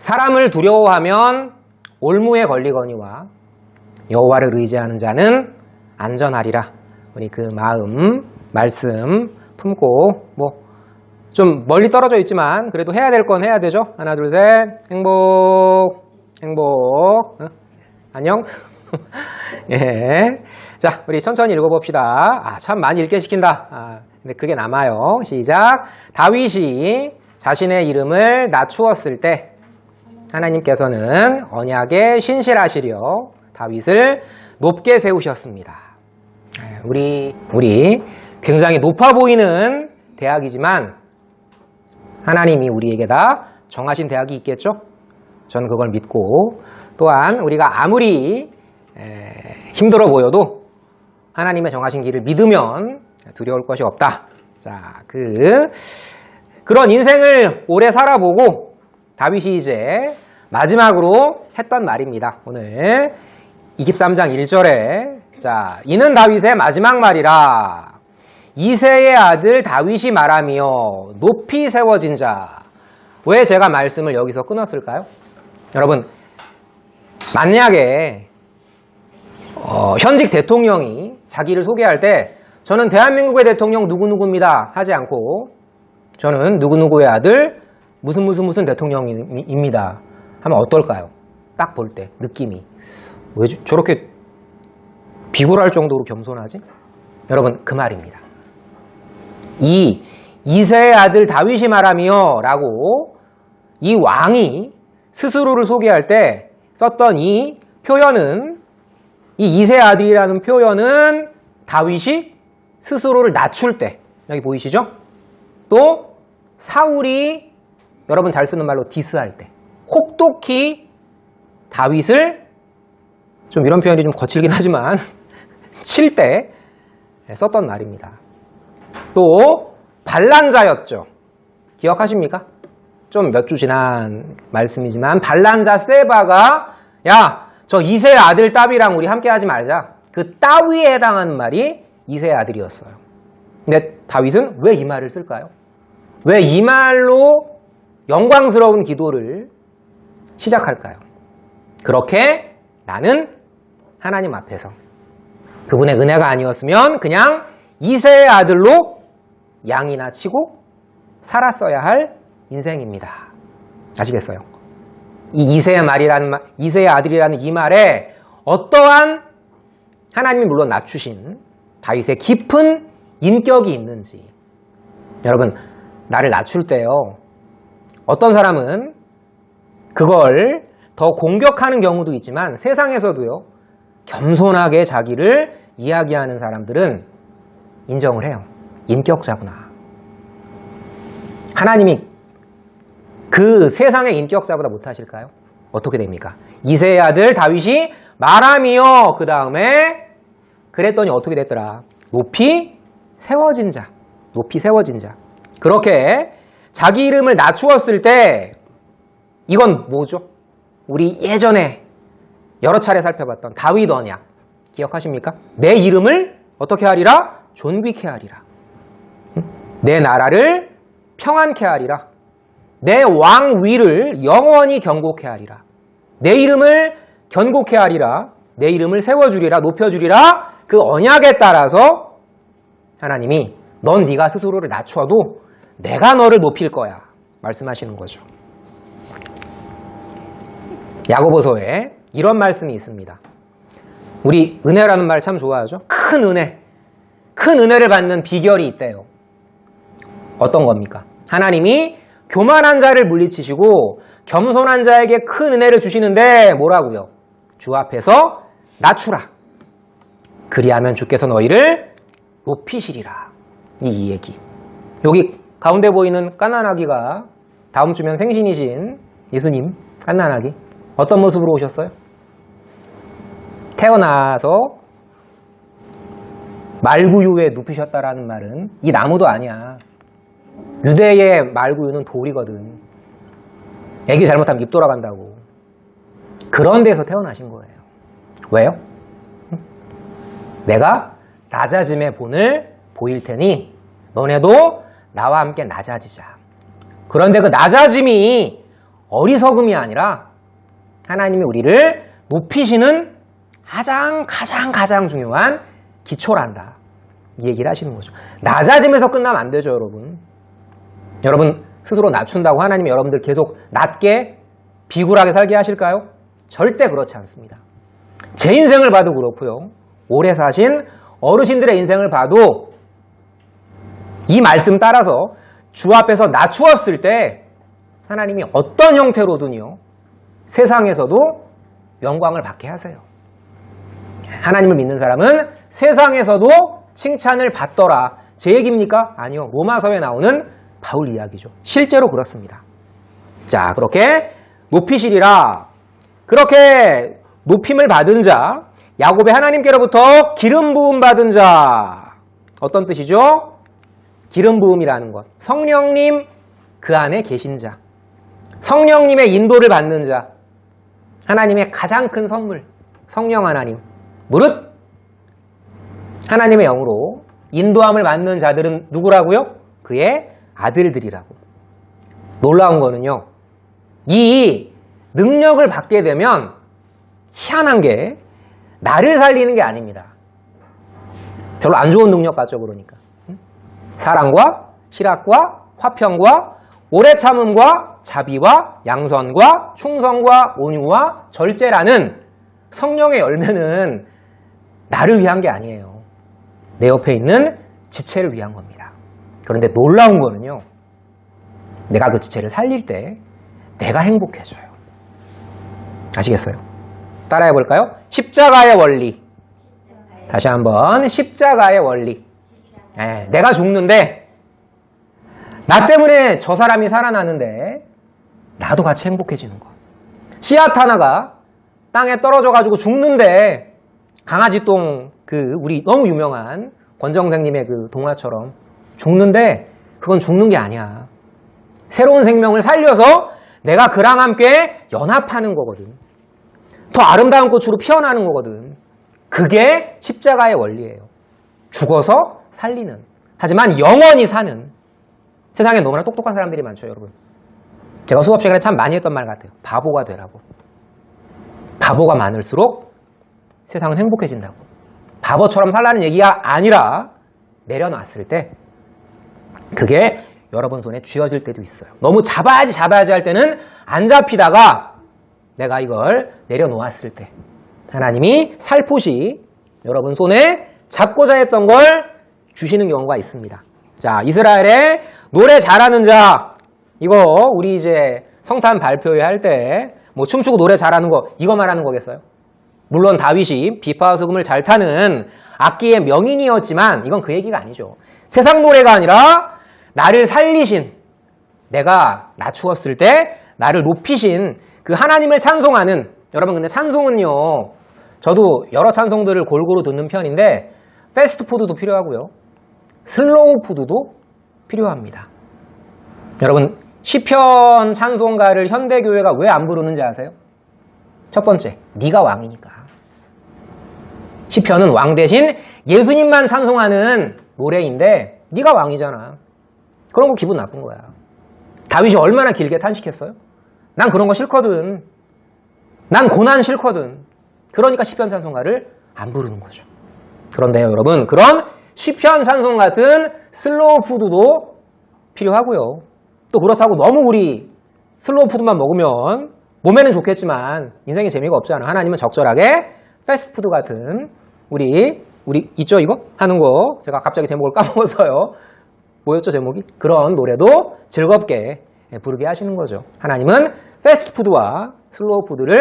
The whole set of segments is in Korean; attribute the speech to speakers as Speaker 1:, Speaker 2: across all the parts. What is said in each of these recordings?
Speaker 1: 사람을 두려워하면 올무에 걸리거니와 여호와를 의지하는 자는 안전하리라. 우리 그 마음, 말씀 품고 좀 멀리 떨어져 있지만 그래도 해야 될 건 해야 되죠. 하나, 둘, 셋. 행복, 행복. 안녕. 예. 자, 우리 천천히 읽어봅시다. 참 많이 읽게 시킨다. 근데 그게 남아요. 시작. 다윗이 자신의 이름을 낮추었을 때 하나님께서는 언약에 신실하시려 다윗을 높게 세우셨습니다. 우리 굉장히 높아 보이는 대학이지만 하나님이 우리에게 다 정하신 대학이 있겠죠? 저는 그걸 믿고 또한 우리가 아무리 힘들어 보여도 하나님의 정하신 길을 믿으면 두려울 것이 없다. 자, 그런 인생을 오래 살아보고 다윗이 이제 마지막으로 했던 말입니다. 오늘 23장 1절에 자, 이는 다윗의 마지막 말이라. 이새의 아들 다윗이 말하며 높이 세워진 자. 왜 제가 말씀을 여기서 끊었을까요? 여러분, 만약에 현직 대통령이 자기를 소개할 때 저는 대한민국의 대통령 누구누구입니다 하지 않고 저는 누구누구의 아들 무슨 대통령입니다 하면 어떨까요? 딱 볼 때 느낌이 왜 저렇게 비굴할 정도로 겸손하지? 여러분, 그 말입니다. 이새의 아들 다윗이 말하며 라고 이 왕이 스스로를 소개할 때 썼던 이 표현은 이 이새의 아들이라는 표현은 다윗이 스스로를 낮출 때 여기 보이시죠? 또 사울이 여러분 잘 쓰는 말로 디스할 때 혹독히 다윗을 좀 이런 표현이 좀 거칠긴 하지만 칠 때 썼던 말입니다. 또 반란자였죠. 기억하십니까? 좀 몇 주 지난 말씀이지만 반란자 세바가 야, 저 이새의 아들 따비랑 우리 함께 하지 말자. 그 따위에 해당하는 말이 이새의 아들이었어요. 근데 다윗은 왜 이 말을 쓸까요? 왜 이 말로 영광스러운 기도를 시작할까요? 그렇게 나는 하나님 앞에서 그분의 은혜가 아니었으면 그냥 이새의 아들로 양이나 치고 살았어야 할 인생입니다. 아시겠어요? 이 이새의 아들이라는 이 말에 어떠한 하나님이 물론 낮추신 다윗의 깊은 인격이 있는지 여러분, 나를 낮출 때요 어떤 사람은 그걸 더 공격하는 경우도 있지만 세상에서도요 겸손하게 자기를 이야기하는 사람들은 인정을 해요. 인격자구나. 하나님이 그 세상의 인격자보다 못하실까요? 어떻게 됩니까? 이새의 아들 다윗이 말하며 그 다음에 그랬더니 어떻게 됐더라? 높이 세워진 자. 높이 세워진 자. 그렇게 자기 이름을 낮추었을 때 이건 뭐죠? 우리 예전에 여러 차례 살펴봤던 다윗 언약 기억하십니까? 내 이름을 어떻게 하리라? 존귀케 하리라. 내 나라를 평안케 하리라. 내 왕위를 영원히 견고케 하리라. 내 이름을 견고케 하리라. 내 이름을 세워주리라. 높여주리라. 그 언약에 따라서 하나님이 넌 네가 스스로를 낮춰도 내가 너를 높일 거야 말씀하시는 거죠. 야고보서에 이런 말씀이 있습니다. 우리 은혜라는 말 참 좋아하죠. 큰 은혜를 받는 비결이 있대요. 어떤 겁니까? 하나님이 교만한 자를 물리치시고 겸손한 자에게 큰 은혜를 주시는데 뭐라고요? 주 앞에서 낮추라. 그리하면 주께서 너희를 높이시리라. 이 얘기. 여기 가운데 보이는 갓난아기가 다음 주면 생신이신 예수님 갓난아기 어떤 모습으로 오셨어요? 태어나서 말구유에 눕히셨다라는 말은 이 나무도 아니야. 유대의 말구유는 돌이거든. 애기 잘못하면 입 돌아간다고. 그런 데서 태어나신 거예요. 왜요? 내가 낮아짐의 본을 보일 테니 너네도 나와 함께 낮아지자. 그런데 그 낮아짐이 어리석음이 아니라 하나님이 우리를 높이시는 가장 중요한 기초란다. 이 얘기를 하시는 거죠. 낮아짐에서 끝나면 안 되죠, 여러분. 여러분 스스로 낮춘다고 하나님이 여러분들 계속 낮게 비굴하게 살게 하실까요? 절대 그렇지 않습니다. 제 인생을 봐도 그렇고요. 오래 사신 어르신들의 인생을 봐도 이 말씀 따라서 주 앞에서 낮추었을 때 하나님이 어떤 형태로든요. 세상에서도 영광을 받게 하세요. 하나님을 믿는 사람은 세상에서도 칭찬을 받더라. 제 얘기입니까? 아니요. 로마서에 나오는 바울 이야기죠. 실제로 그렇습니다. 자, 그렇게 높이시리라. 그렇게 높임을 받은 자, 야곱의 하나님께로부터 기름 부음 받은 자. 어떤 뜻이죠? 기름 부음이라는 것. 성령님 그 안에 계신 자. 성령님의 인도를 받는 자. 하나님의 가장 큰 선물. 성령 하나님. 무릇 하나님의 영으로 인도함을 받는 자들은 누구라고요? 그의 아들들이라고. 놀라운 거는요. 이 능력을 받게 되면 희한한 게 나를 살리는 게 아닙니다. 별로 안 좋은 능력 같죠, 그러니까. 사랑과 실학과 화평과 오래 참음과 자비와 양선과 충성과 온유와 절제라는 성령의 열매는 나를 위한 게 아니에요. 내 옆에 있는 지체를 위한 겁니다. 그런데 놀라운 거는요. 내가 그 지체를 살릴 때 내가 행복해져요. 아시겠어요? 따라해 볼까요? 십자가의 원리. 다시 한번 십자가의 원리. 내가 죽는데 나 때문에 저 사람이 살아나는데 나도 같이 행복해지는 거. 씨앗 하나가 땅에 떨어져가지고 죽는데 강아지 똥 우리 너무 유명한 권정생님의 그 동화처럼 죽는데 그건 죽는 게 아니야. 새로운 생명을 살려서 내가 그랑 함께 연합하는 거거든. 더 아름다운 꽃으로 피어나는 거거든. 그게 십자가의 원리예요. 죽어서 살리는. 하지만 영원히 사는. 세상에 너무나 똑똑한 사람들이 많죠, 여러분. 제가 수업 시간에 참 많이 했던 말 같아요. 바보가 되라고. 바보가 많을수록 세상은 행복해진다고. 바보처럼 살라는 얘기가 아니라 내려놨을 때 그게 여러분 손에 쥐어질 때도 있어요. 너무 잡아야지 할 때는 안 잡히다가 내가 이걸 내려놓았을 때 하나님이 살포시 여러분 손에 잡고자 했던 걸 주시는 경우가 있습니다. 자, 이스라엘의 노래 잘하는 자. 이거 우리 이제 성탄 발표회 할 때 뭐 춤추고 노래 잘하는 거 이거 말하는 거겠어요? 물론 다윗이 비파와 소금을 잘 타는 악기의 명인이었지만 이건 그 얘기가 아니죠. 세상 노래가 아니라 나를 살리신, 내가 낮추었을 때 나를 높이신 그 하나님을 찬송하는. 여러분 근데 찬송은요, 저도 여러 찬송들을 골고루 듣는 편인데 패스트푸드도 필요하고요, 슬로우 푸드도 필요합니다. 여러분 시편 찬송가를 현대교회가 왜 안 부르는지 아세요? 첫 번째, 네가 왕이니까. 시편은 왕 대신 예수님만 찬송하는 노래인데 네가 왕이잖아. 그런 거 기분 나쁜 거야. 다윗이 얼마나 길게 탄식했어요? 난 그런 거 싫거든. 난 고난 싫거든. 그러니까 시편 찬송가를 안 부르는 거죠. 그런데요, 여러분, 그런 시편 찬송 같은 슬로우 푸드도 필요하고요. 또 그렇다고 너무 우리 슬로우 푸드만 먹으면 몸에는 좋겠지만 인생에 재미가 없잖아. 하나님은 적절하게 패스트푸드 같은 우리 있죠, 이거? 하는 거. 제가 갑자기 제목을 까먹었어요. 뭐였죠, 제목이? 그런 노래도 즐겁게 부르게 하시는 거죠. 하나님은 패스트푸드와 슬로우 푸드를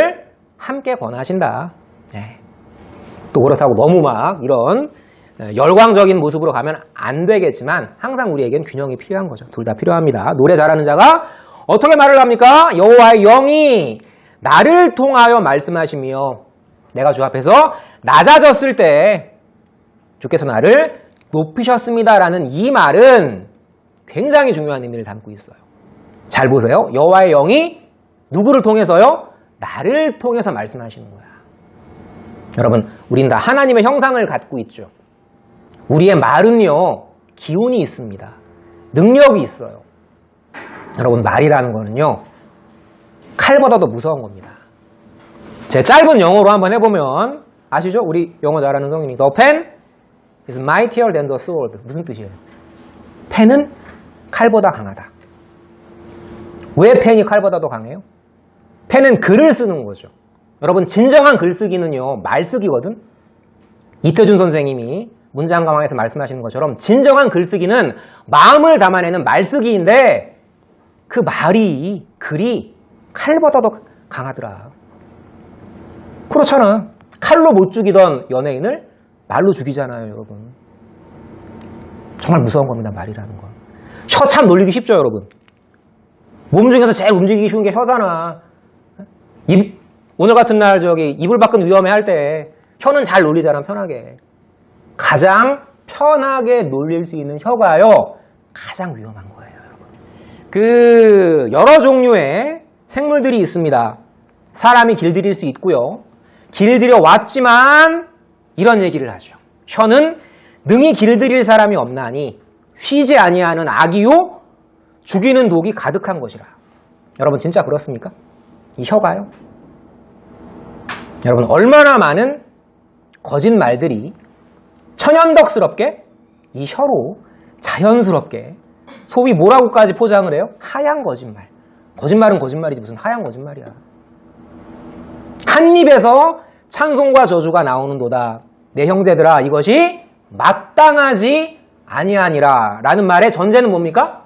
Speaker 1: 함께 권하신다. 또 그렇다고 너무 막 이런 열광적인 모습으로 가면 안 되겠지만 항상 우리에겐 균형이 필요한 거죠. 둘 다 필요합니다. 노래 잘하는 자가 어떻게 말을 합니까? 여호와의 영이 나를 통하여 말씀하시며 내가 주 앞에서 낮아졌을 때 주께서 나를 높이셨습니다라는 이 말은 굉장히 중요한 의미를 담고 있어요. 잘 보세요. 여호와의 영이 누구를 통해서요? 나를 통해서 말씀하시는 거야. 여러분, 우린 다 하나님의 형상을 갖고 있죠. 우리의 말은요, 기운이 있습니다. 능력이 있어요. 여러분, 말이라는 거는요, 칼보다 더 무서운 겁니다. 제 짧은 영어로 한번 해보면 아시죠? 우리 영어 잘하는 성인이 The pen is mightier than the sword. 무슨 뜻이에요? 펜은 칼보다 강하다. 왜 펜이 칼보다 더 강해요? 펜은 글을 쓰는 거죠. 여러분 진정한 글쓰기는요 말쓰기거든. 이태준 선생님이 문장강화에서 말씀하시는 것처럼 진정한 글쓰기는 마음을 담아내는 말쓰기인데 그 말이 글이 칼보다 더 강하더라. 그렇잖아. 칼로 못 죽이던 연예인을 말로 죽이잖아요, 여러분. 정말 무서운 겁니다, 말이라는 건. 혀 참 놀리기 쉽죠, 여러분. 몸 중에서 제일 움직이기 쉬운 게 혀잖아. 오늘 같은 날 이불 밖은 위험해 할 때 혀는 잘 놀리잖아, 편하게. 가장 편하게 놀릴 수 있는 혀가요, 가장 위험한 거예요, 여러분. 여러 종류의 생물들이 있습니다. 사람이 길들일 수 있고요. 길들여 왔지만 이런 얘기를 하죠. 혀는 능히 길들일 사람이 없나니 쉬지 아니하는 악이요 죽이는 독이 가득한 것이라. 여러분 진짜 그렇습니까? 이 혀가요. 여러분 얼마나 많은 거짓말들이 천연덕스럽게 이 혀로 자연스럽게 소위 뭐라고까지 포장을 해요? 하얀 거짓말. 거짓말은 거짓말이지 무슨 하얀 거짓말이야. 한 입에서 찬송과 저주가 나오는도다. 내 형제들아 이것이 마땅하지 아니하니라 라는 말의 전제는 뭡니까?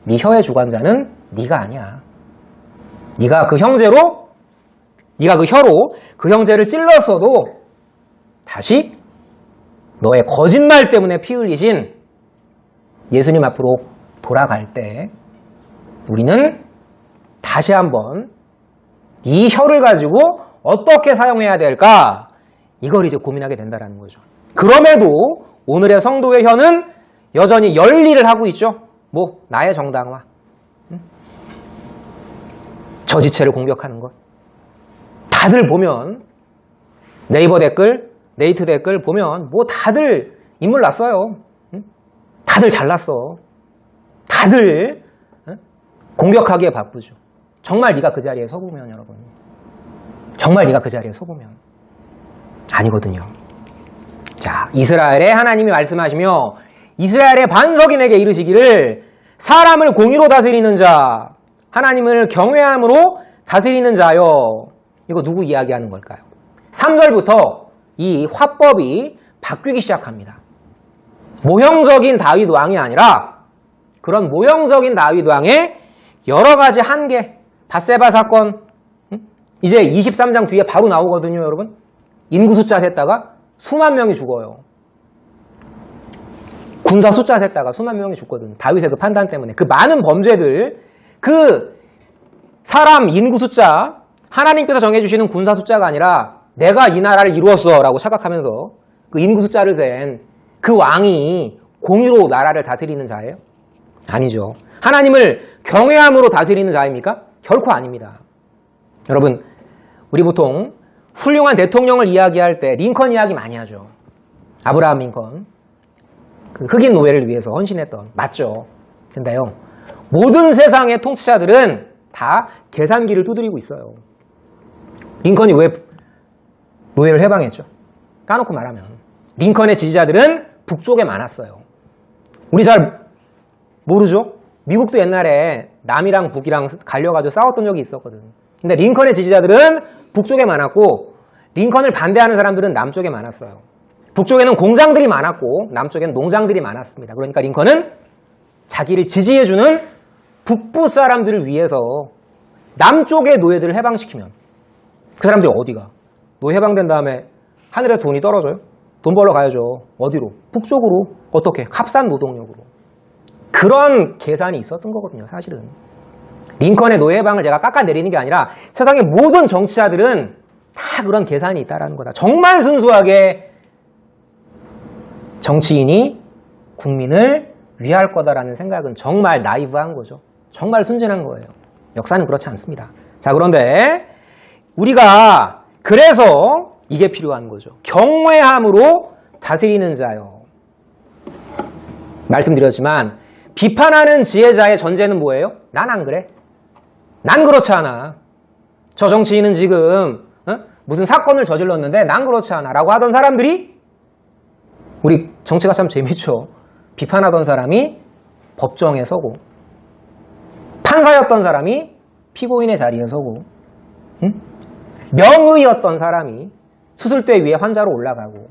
Speaker 1: 네 혀의 주관자는 네가 아니야. 네가 그 혀로 그 형제를 찔렀어도 다시 너의 거짓말 때문에 피 흘리신 예수님 앞으로 돌아갈 때 우리는 다시 한번 이 혀를 가지고 어떻게 사용해야 될까? 이걸 이제 고민하게 된다는 거죠. 그럼에도 오늘의 성도의 혀는 여전히 열일을 하고 있죠. 나의 정당화. 저 지체를 공격하는 것. 다들 보면 네이버 댓글, 네이트 댓글 보면 다들 인물 났어요. 다들 잘났어. 다들 공격하기에 바쁘죠. 정말 네가 그 자리에 서보면 여러분. 정말 네가 그 자리에 서보면 아니거든요. 자, 이스라엘에 하나님이 말씀하시며 이스라엘의 반석인에게 이르시기를 사람을 공의로 다스리는 자, 하나님을 경외함으로 다스리는 자여. 이거 누구 이야기하는 걸까요? 3절부터 이 화법이 바뀌기 시작합니다. 모형적인 다윗 왕이 아니라 그런 모형적인 다윗 왕의 여러 가지 한계, 밧세바 사건, 이제 23장 뒤에 바로 나오거든요, 여러분. 인구 숫자 셌다가 수만 명이 죽어요. 군사 숫자 셌다가 수만 명이 죽거든. 다윗의 그 판단 때문에. 그 많은 범죄들, 그 사람 인구 숫자, 하나님께서 정해주시는 군사 숫자가 아니라 내가 이 나라를 이루었어 라고 착각하면서 그 인구 숫자를 센 그 왕이 공의로 나라를 다스리는 자예요? 아니죠. 하나님을 경외함으로 다스리는 자입니까? 결코 아닙니다. 여러분, 우리 보통 훌륭한 대통령을 이야기할 때 링컨 이야기 많이 하죠. 아브라함 링컨. 그 흑인 노예를 위해서 헌신했던. 맞죠. 근데요, 모든 세상의 통치자들은 다 계산기를 두드리고 있어요. 링컨이 왜 노예를 해방했죠? 까놓고 말하면. 링컨의 지지자들은 북쪽에 많았어요. 우리 잘 모르죠? 미국도 옛날에 남이랑 북이랑 갈려가지고 싸웠던 적이 있었거든. 근데 링컨의 지지자들은 북쪽에 많았고 링컨을 반대하는 사람들은 남쪽에 많았어요. 북쪽에는 공장들이 많았고 남쪽에는 농장들이 많았습니다. 그러니까 링컨은 자기를 지지해주는 북부 사람들을 위해서 남쪽의 노예들을 해방시키면 그 사람들이 어디가? 노예 해방된 다음에 하늘에 돈이 떨어져요? 돈 벌러 가야죠. 어디로? 북쪽으로. 어떻게? 값싼 노동력으로. 그런 계산이 있었던 거거든요, 사실은. 링컨의 노예 해방을 제가 깎아내리는 게 아니라 세상의 모든 정치자들은 다 그런 계산이 있다는 거다. 정말 순수하게 정치인이 국민을 위할 거다라는 생각은 정말 나이브한 거죠. 정말 순진한 거예요. 역사는 그렇지 않습니다. 자, 그런데 우리가 그래서 이게 필요한 거죠. 경외함으로 다스리는 자요. 말씀드렸지만 비판하는 지혜자의 전제는 뭐예요? 난 안 그래. 난 그렇지 않아. 저 정치인은 지금 무슨 사건을 저질렀는데 난 그렇지 않아 라고 하던 사람들이, 우리 정치가 참 재밌죠. 비판하던 사람이 법정에 서고, 판사였던 사람이 피고인의 자리에 서고, 명의였던 사람이 수술대 위에 환자로 올라가고.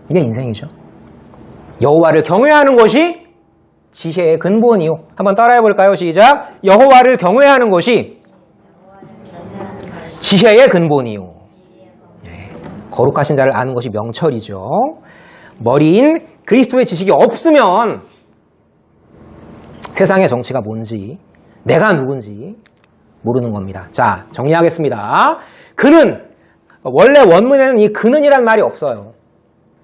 Speaker 1: 이게 인생이죠. 여호와를 경외하는 것이 지혜의 근본이요. 한번 따라해 볼까요? 시작. 여호와를 경외하는 것이 지혜의 근본이요. 네. 거룩하신 자를 아는 것이 명철이죠. 머리인 그리스도의 지식이 없으면 세상의 정치가 뭔지, 내가 누군지 모르는 겁니다. 자, 정리하겠습니다. 그는, 원래 원문에는 이 그는이란 말이 없어요.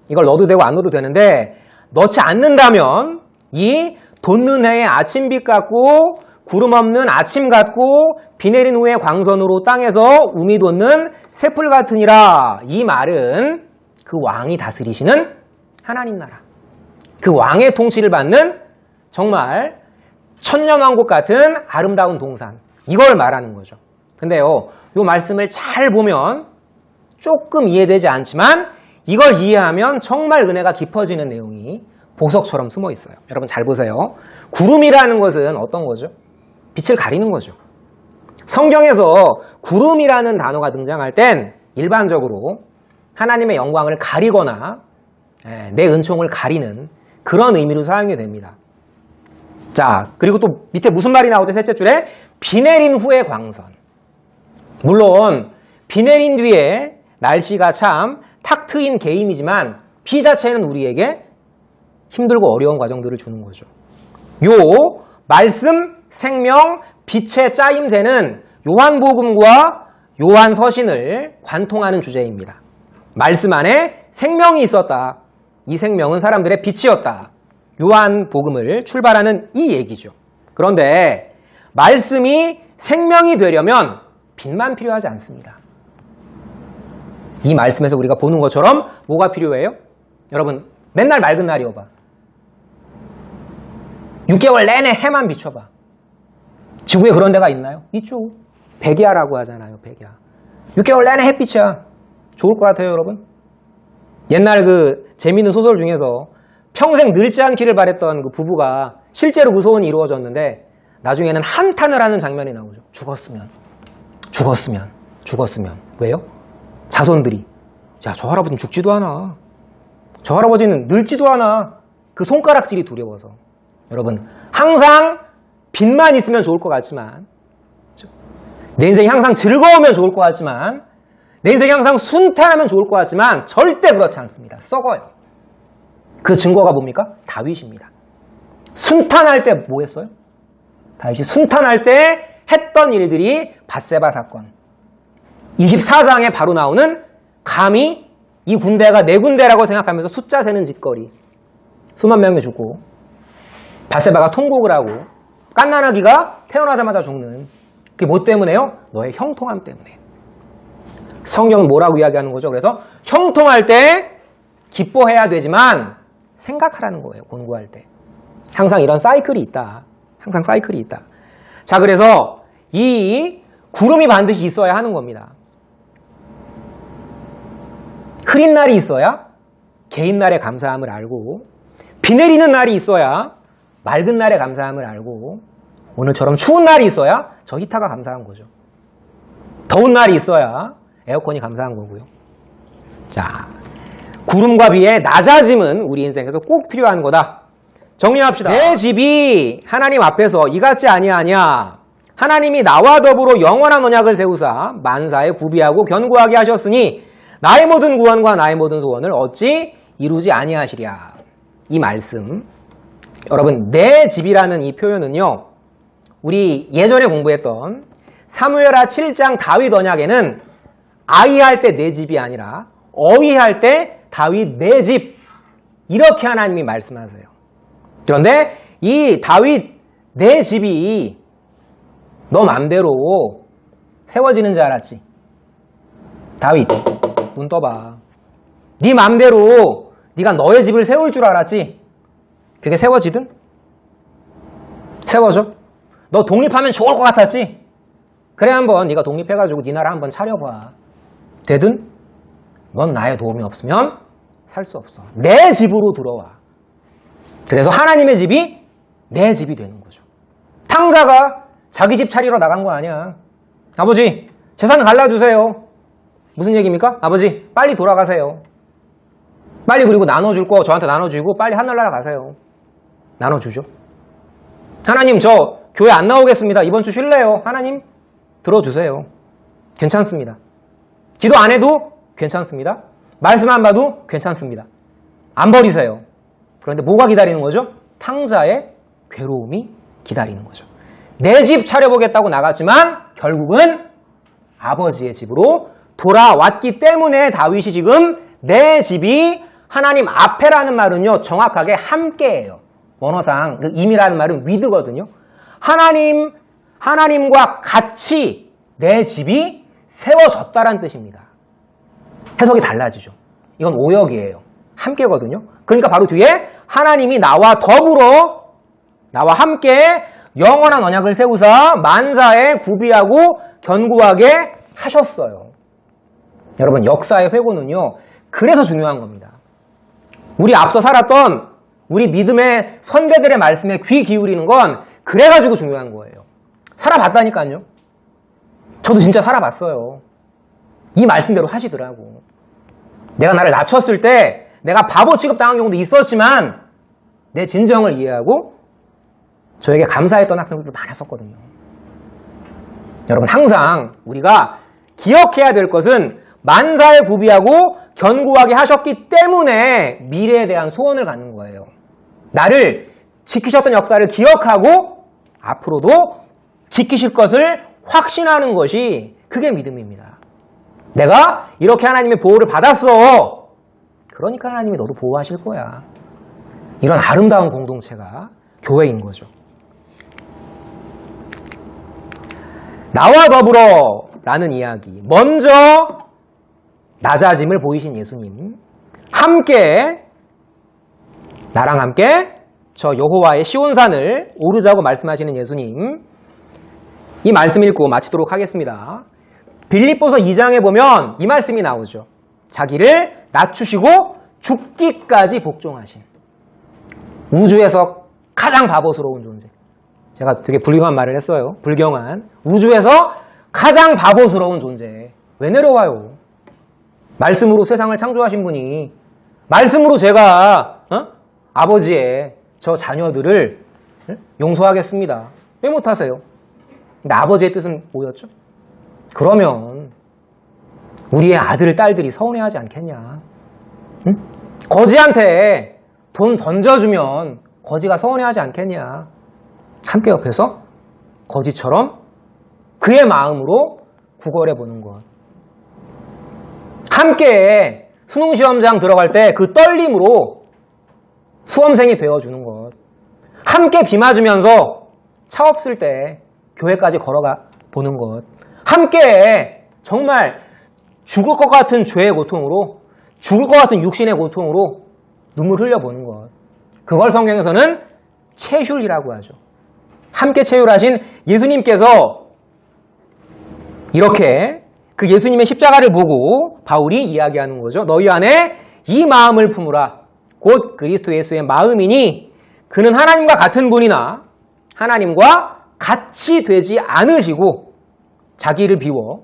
Speaker 1: 이걸 넣어도 되고 안 넣어도 되는데, 넣지 않는다면 이 돋는 해의 아침빛 같고 구름 없는 아침 같고 비 내린 후에 광선으로 땅에서 우미 돋는 새풀 같으니라. 이 말은 그 왕이 다스리시는 하나님 나라, 그 왕의 통치를 받는 정말 천년왕국 같은 아름다운 동산, 이걸 말하는 거죠. 근데요, 이 말씀을 잘 보면 조금 이해되지 않지만 이걸 이해하면 정말 은혜가 깊어지는 내용이 보석처럼 숨어 있어요. 여러분 잘 보세요. 구름이라는 것은 어떤 거죠? 빛을 가리는 거죠. 성경에서 구름이라는 단어가 등장할 땐 일반적으로 하나님의 영광을 가리거나 내 은총을 가리는 그런 의미로 사용이 됩니다. 자, 그리고 또 밑에 무슨 말이 나오죠? 셋째 줄에 비 내린 후의 광선. 물론 비 내린 뒤에 날씨가 참 탁 트인 개임이지만 비 자체는 우리에게 힘들고 어려운 과정들을 주는 거죠. 요 말씀, 생명, 빛의 짜임새는 요한복음과 요한서신을 관통하는 주제입니다. 말씀 안에 생명이 있었다. 이 생명은 사람들의 빛이었다. 요한복음을 출발하는 이 얘기죠. 그런데 말씀이 생명이 되려면 빛만 필요하지 않습니다. 이 말씀에서 우리가 보는 것처럼 뭐가 필요해요? 여러분, 맨날 맑은 날이어봐. 6개월 내내 해만 비춰봐. 지구에 그런 데가 있나요? 있죠. 백야라고 하잖아요. 백야. 6개월 내내 햇빛이야. 좋을 것 같아요, 여러분? 옛날 그 재미있는 소설 중에서 평생 늙지 않기를 바랬던 그 부부가 실제로 그 소원이 이루어졌는데 나중에는 한탄을 하는 장면이 나오죠. 죽었으면. 왜요? 자손들이. 야, 저 할아버지는 죽지도 않아. 저 할아버지는 늙지도 않아. 그 손가락질이 두려워서. 여러분, 항상 빛만 있으면 좋을 것 같지만, 내 인생이 항상 즐거우면 좋을 것 같지만, 내 인생이 항상 순탄하면 좋을 것 같지만 절대 그렇지 않습니다. 썩어요. 그 증거가 뭡니까? 다윗입니다. 순탄할 때 뭐 했어요? 다윗이 순탄할 때 했던 일들이 밧세바 사건. 24장에 바로 나오는 감히 이 군대가 내 군대라고 생각하면서 숫자 세는 짓거리. 수만 명이 죽고 밧세바가 통곡을 하고 갓난아기가 태어나자마자 죽는. 그게 뭐 때문에요? 너의 형통함 때문에. 성경은 뭐라고 이야기하는 거죠? 그래서 형통할 때 기뻐해야 되지만 생각하라는 거예요. 곤고할 때. 항상 이런 사이클이 있다. 자, 그래서 이 구름이 반드시 있어야 하는 겁니다. 흐린 날이 있어야 개인 날의 감사함을 알고, 비 내리는 날이 있어야 맑은 날의 감사함을 알고, 오늘처럼 추운 날이 있어야 저 히터가 감사한 거죠. 더운 날이 있어야 에어컨이 감사한 거고요. 자, 구름과 비의 낮아짐은 우리 인생에서 꼭 필요한 거다. 정리합시다. 내 집이 하나님 앞에서 이같지 아니하냐. 하나님이 나와 더불어 영원한 언약을 세우사 만사에 구비하고 견고하게 하셨으니 나의 모든 구원과 나의 모든 소원을 어찌 이루지 아니하시랴. 이 말씀, 여러분, 내 집이라는 이 표현은요, 우리 예전에 공부했던 사무엘하 7장 다윗 언약에는 아이할 때 내 집이 아니라 어이할 때 다윗 내 집, 이렇게 하나님이 말씀하세요. 그런데 이 다윗 내 집이 너 맘대로 세워지는 줄 알았지? 다윗, 눈 떠봐. 네 맘대로 네가 너의 집을 세울 줄 알았지? 그게 세워지든? 세워져? 너 독립하면 좋을 것 같았지? 그래 한번 네가 독립해가지고 네 나라 한번 차려봐. 되든 넌 나의 도움이 없으면 살 수 없어. 내 집으로 들어와. 그래서 하나님의 집이 내 집이 되는 거죠. 탕자가 자기 집 차리러 나간 거 아니야. 아버지 재산 갈라주세요. 무슨 얘기입니까? 아버지 빨리 돌아가세요. 빨리 그리고 나눠줄 거 저한테 나눠주고 빨리 하늘나라 가세요. 나눠주죠. 하나님 저 교회 안 나오겠습니다. 이번 주 쉴래요. 하나님 들어주세요. 괜찮습니다. 기도 안 해도 괜찮습니다. 말씀 안 봐도 괜찮습니다. 안 버리세요. 그런데 뭐가 기다리는 거죠? 탕자의 괴로움이 기다리는 거죠. 내 집 차려보겠다고 나갔지만 결국은 아버지의 집으로 돌아왔기 때문에 다윗이 지금 내 집이 하나님 앞에라는 말은요 정확하게 함께예요. 원어상 그 임이라는 말은 with거든요. 하나님과 같이 내 집이 세워졌다라는 뜻입니다. 해석이 달라지죠. 이건 오역이에요. 함께거든요. 그러니까 바로 뒤에 하나님이 나와 더불어 나와 함께 영원한 언약을 세우사 만사에 구비하고 견고하게 하셨어요. 여러분 역사의 회고는요. 그래서 중요한 겁니다. 우리 앞서 살았던 우리 믿음의 선배들의 말씀에 귀 기울이는 건 그래가지고 중요한 거예요. 살아봤다니까요. 저도 진짜 살아봤어요. 이 말씀대로 하시더라고. 내가 나를 낮췄을 때 내가 바보 취급당한 경우도 있었지만 내 진정을 이해하고 저에게 감사했던 학생들도 많았었거든요. 여러분 항상 우리가 기억해야 될 것은 만사에 구비하고 견고하게 하셨기 때문에 미래에 대한 소원을 갖는 거예요. 나를 지키셨던 역사를 기억하고 앞으로도 지키실 것을 확신하는 것이 그게 믿음입니다. 내가 이렇게 하나님의 보호를 받았어. 그러니까 하나님이 너도 보호하실 거야. 이런 아름다운 공동체가 교회인 거죠. 나와 더불어 라는 이야기. 먼저 낮아짐을 보이신 예수님. 함께 나랑 함께 저 여호와의 시온산을 오르자고 말씀하시는 예수님. 이 말씀 읽고 마치도록 하겠습니다. 빌립보서 2장에 보면 이 말씀이 나오죠. 자기를 낮추시고 죽기까지 복종하신 우주에서 가장 바보스러운 존재. 제가 되게 불경한 말을 했어요. 불경한. 우주에서 가장 바보스러운 존재. 왜 내려와요? 말씀으로 세상을 창조하신 분이 말씀으로 제가 아버지의 저 자녀들을 용서하겠습니다. 왜 못하세요? 근데 아버지의 뜻은 뭐였죠? 그러면 우리의 아들, 딸들이 서운해하지 않겠냐? 응? 거지한테 돈 던져주면 거지가 서운해하지 않겠냐? 함께 옆에서 거지처럼 그의 마음으로 구걸해보는 것. 함께 수능시험장 들어갈 때 그 떨림으로 수험생이 되어주는 것. 함께 비 맞으면서 차 없을 때 교회까지 걸어가 보는 것. 함께 정말 죽을 것 같은 죄의 고통으로, 죽을 것 같은 육신의 고통으로 눈물 흘려보는 것. 그걸 성경에서는 체휼이라고 하죠. 함께 체휼하신 예수님께서 이렇게 그 예수님의 십자가를 보고 바울이 이야기하는 거죠. 너희 안에 이 마음을 품으라. 곧 그리스도 예수의 마음이니 그는 하나님과 같은 분이나 하나님과 같이 되지 않으시고 자기를 비워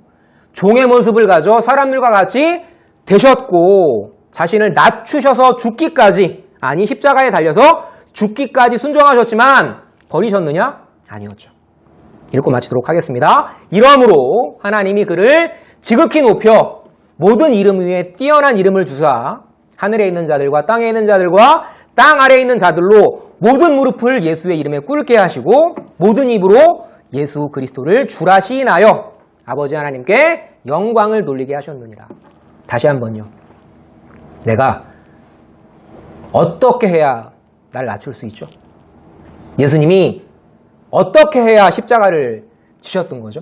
Speaker 1: 종의 모습을 가져 사람들과 같이 되셨고 자신을 낮추셔서 죽기까지, 아니 십자가에 달려서 죽기까지 순종하셨지만 버리셨느냐? 아니었죠. 읽고 마치도록 하겠습니다. 이러므로 하나님이 그를 지극히 높여 모든 이름 위에 뛰어난 이름을 주사 하늘에 있는 자들과 땅에 있는 자들과 땅 아래에 있는 자들로 모든 무릎을 예수의 이름에 꿇게 하시고 모든 입으로 예수 그리스도를 주라 시인하여 아버지 하나님께 영광을 돌리게 하셨느니라. 다시 한번요. 내가 어떻게 해야 나를 낮출 수 있죠? 예수님이 어떻게 해야 십자가를 지셨던 거죠?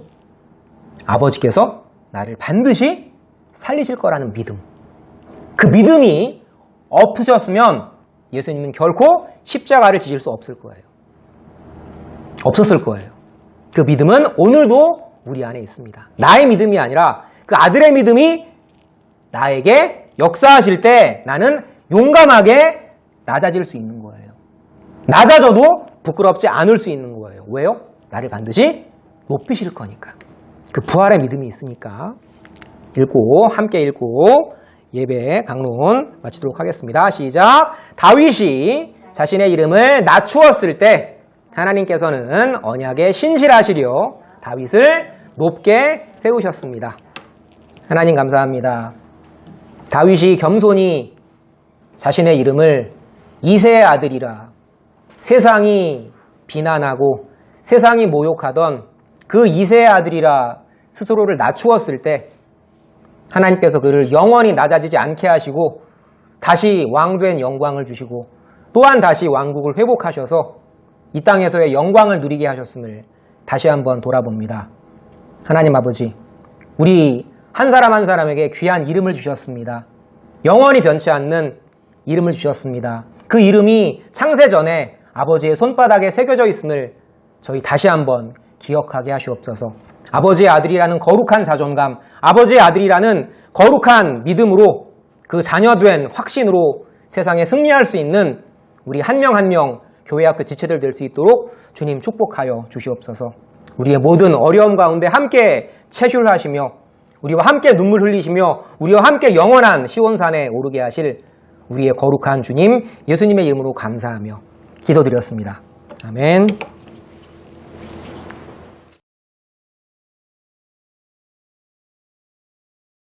Speaker 1: 아버지께서 나를 반드시 살리실 거라는 믿음. 그 믿음이 없으셨으면 예수님은 결코 십자가를 지실 수 없을 거예요. 없었을 거예요. 그 믿음은 오늘도 우리 안에 있습니다. 나의 믿음이 아니라 그 아들의 믿음이 나에게 역사하실 때 나는 용감하게 낮아질 수 있는 거예요. 낮아져도 부끄럽지 않을 수 있는 거예요. 왜요? 나를 반드시 높이실 거니까. 그 부활의 믿음이 있으니까. 함께 읽고 예배 강론 마치도록 하겠습니다. 시작. 다윗이 자신의 이름을 낮추었을 때 하나님께서는 언약에 신실하시려 다윗을 높게 세우셨습니다. 하나님 감사합니다. 다윗이 겸손히 자신의 이름을 이새의 아들이라 세상이 비난하고 세상이 모욕하던 그 이새의 아들이라 스스로를 낮추었을 때 하나님께서 그를 영원히 낮아지지 않게 하시고 다시 왕된 영광을 주시고 또한 다시 왕국을 회복하셔서 이 땅에서의 영광을 누리게 하셨음을 다시 한번 돌아봅니다. 하나님 아버지, 우리 한 사람 한 사람에게 귀한 이름을 주셨습니다. 영원히 변치 않는 이름을 주셨습니다. 그 이름이 창세전에 아버지의 손바닥에 새겨져 있음을 저희 다시 한번 기억하게 하시옵소서. 아버지의 아들이라는 거룩한 자존감, 아버지의 아들이라는 거룩한 믿음으로 그 자녀된 확신으로 세상에 승리할 수 있는 우리 한 명 한 명 교회학교 지체들 될 수 있도록 주님 축복하여 주시옵소서. 우리의 모든 어려움 가운데 함께 체휼하시며 우리와 함께 눈물 흘리시며 우리와 함께 영원한 시온산에 오르게 하실 우리의 거룩한 주님 예수님의 이름으로 감사하며 기도드렸습니다. 아멘.